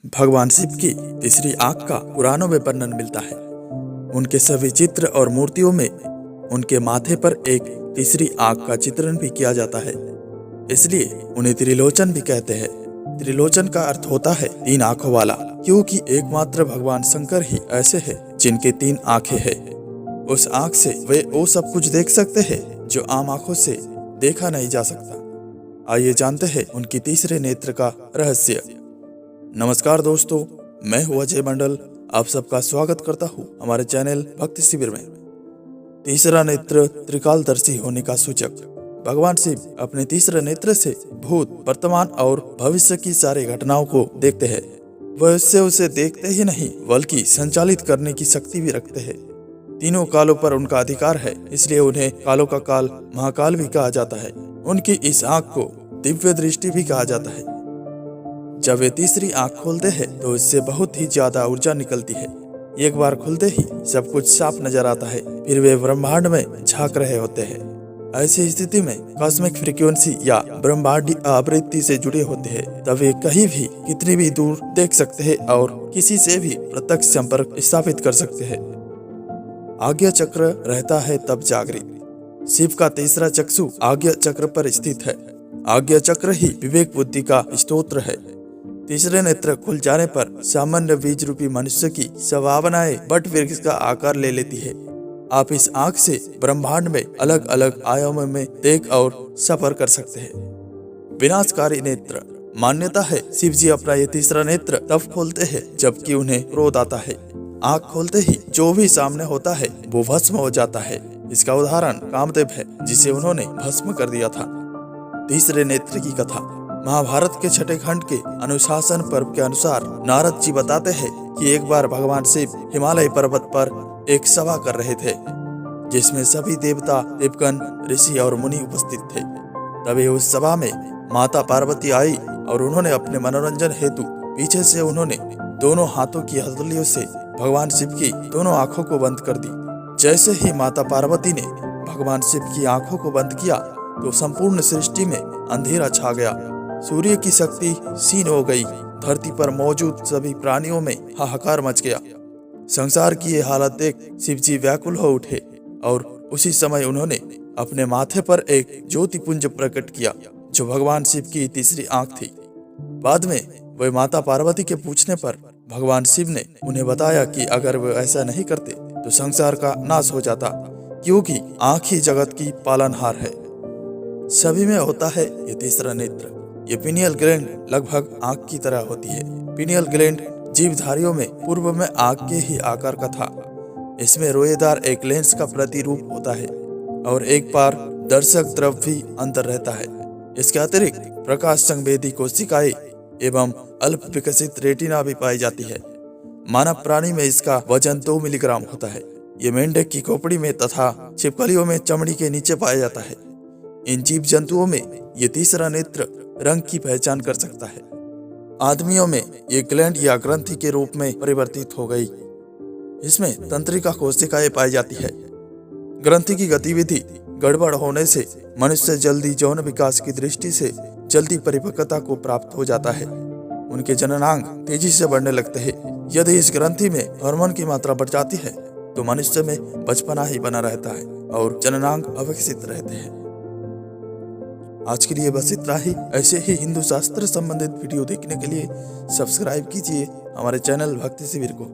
भगवान शिव की तीसरी आंख का पुराणों में वर्णन मिलता है। उनके सभी चित्र और मूर्तियों में उनके माथे पर एक तीसरी आंख का चित्रण भी किया जाता है, इसलिए उन्हें त्रिलोचन भी कहते हैं। त्रिलोचन का अर्थ होता है तीन आंखों वाला, क्योंकि एकमात्र भगवान शंकर ही ऐसे हैं जिनके तीन आंखें हैं। उस आंख से वे वो सब कुछ देख सकते हैं जो आम आंखों से देखा नहीं जा सकता। आइए जानते हैं उनकी तीसरे नेत्र का रहस्य। नमस्कार दोस्तों, मैं हूँ अजय मंडल। आप सबका स्वागत करता हूँ हमारे चैनल भक्ति शिविर में। तीसरा नेत्र त्रिकालदर्शी होने का सूचक। भगवान शिव अपने तीसरे नेत्र से भूत, वर्तमान और भविष्य की सारी घटनाओं को देखते हैं। वह उससे उसे देखते ही नहीं बल्कि संचालित करने की शक्ति भी रखते हैं। तीनों कालों पर उनका अधिकार है, इसलिए उन्हें कालों का काल महाकाल भी कहा जाता है। उनकी इस आंख को दिव्य दृष्टि भी कहा जाता है। जब वे तीसरी आंख खोलते हैं तो इससे बहुत ही ज्यादा ऊर्जा निकलती है। एक बार खुलते ही सब कुछ साफ नजर आता है, फिर वे ब्रह्मांड में झांक रहे होते हैं। ऐसी स्थिति में कॉस्मिक फ्रीक्वेंसी या ब्रह्मांडी आवृत्ति से जुड़े होते हैं, तब वे कहीं भी कितनी भी दूर देख सकते हैं और किसी से भी प्रत्यक्ष संपर्क स्थापित कर सकते हैं। आज्ञा चक्र रहता है तब जागृत। शिव का तीसरा चक्षु आज्ञा चक्र पर स्थित है। आज्ञा चक्र ही विवेक बुद्धि का स्तोत्र है। तीसरे नेत्र खुल जाने पर सामान्य बीज रूपी मनुष्य की संभावनाएं बट वृक्ष का आकार ले लेती है। आप इस आंख से ब्रह्मांड में अलग अलग आयामों में देख और सफर कर सकते हैं। विनाशकारी नेत्र। मान्यता है शिव जी अपना ये तीसरा नेत्र तब खोलते हैं जबकि उन्हें क्रोध आता है। आंख खोलते ही जो भी सामने होता है वो भस्म हो जाता है। इसका उदाहरण कामदेव है, जिसे उन्होंने भस्म कर दिया था। तीसरे नेत्र की कथा। महाभारत के छठे खंड के अनुशासन पर्व के अनुसार नारद जी बताते हैं कि एक बार भगवान शिव हिमालय पर्वत पर एक सभा कर रहे थे, जिसमें सभी देवता, देवगण, ऋषि और मुनि उपस्थित थे। तभी उस सभा में माता पार्वती आई और उन्होंने अपने मनोरंजन हेतु पीछे से उन्होंने दोनों हाथों की हथेलियों से भगवान शिव की दोनों आंखों को बंद कर दी। जैसे ही माता पार्वती ने भगवान शिव की आंखों को बंद किया तो संपूर्ण सृष्टि में अंधेरा छा गया। सूर्य की शक्ति क्षीण हो गई। धरती पर मौजूद सभी प्राणियों में हाहाकार मच गया। संसार की ये हालत देख शिव जी व्याकुल हो उठे और उसी समय उन्होंने अपने माथे पर एक ज्योति पुंज प्रकट किया, जो भगवान शिव की तीसरी आंख थी। बाद में वे माता पार्वती के पूछने पर भगवान शिव ने उन्हें बताया कि अगर वे ऐसा नहीं करते तो संसार का नाश हो जाता, क्योंकि आंख ही जगत की पालनहार है। सभी में होता है ये तीसरा नेत्र। ये पिनियल ग्लैंड लगभग आंख की तरह होती है। पिनियल ग्लैंड जीवधारियों में पूर्व में आंख के ही आकार का था। इसमें रोएदार एक लेंस का प्रतिरूप होता है और एक बार दर्शक द्रव भी अंदर रहता है। इसके अतिरिक्त प्रकाश संवेदी कोशिकाएं एवं अल्प विकसित रेटिना भी पाई जाती है। मानव प्राणी में इसका वजन 2 मिलीग्राम होता है। ये मेंढक की खोपड़ी में तथा छिपकलियों में चमड़ी के नीचे पाया जाता है। इन जीव जंतुओं में ये तीसरा नेत्र रंग की पहचान कर सकता है। आदमियों में ये ग्लैंड या ग्रंथि के रूप में परिवर्तित हो गई। इसमें तंत्रिका कोशिकाएं पाई जाती है। ग्रंथि की गतिविधि गड़बड़ होने से मनुष्य जल्दी यौन विकास की दृष्टि से जल्दी परिपक्वता को प्राप्त हो जाता है। उनके जननांग तेजी से बढ़ने लगते हैं। यदि इस ग्रंथि में हार्मोन की मात्रा बढ़ जाती है तो मनुष्य में बचपना ही बना रहता है और जननांग अविकसित रहते हैं। आज के लिए बस इतना ही। ऐसे ही हिंदू शास्त्र संबंधित वीडियो देखने के लिए सब्सक्राइब कीजिए हमारे चैनल भक्ति शिविर को।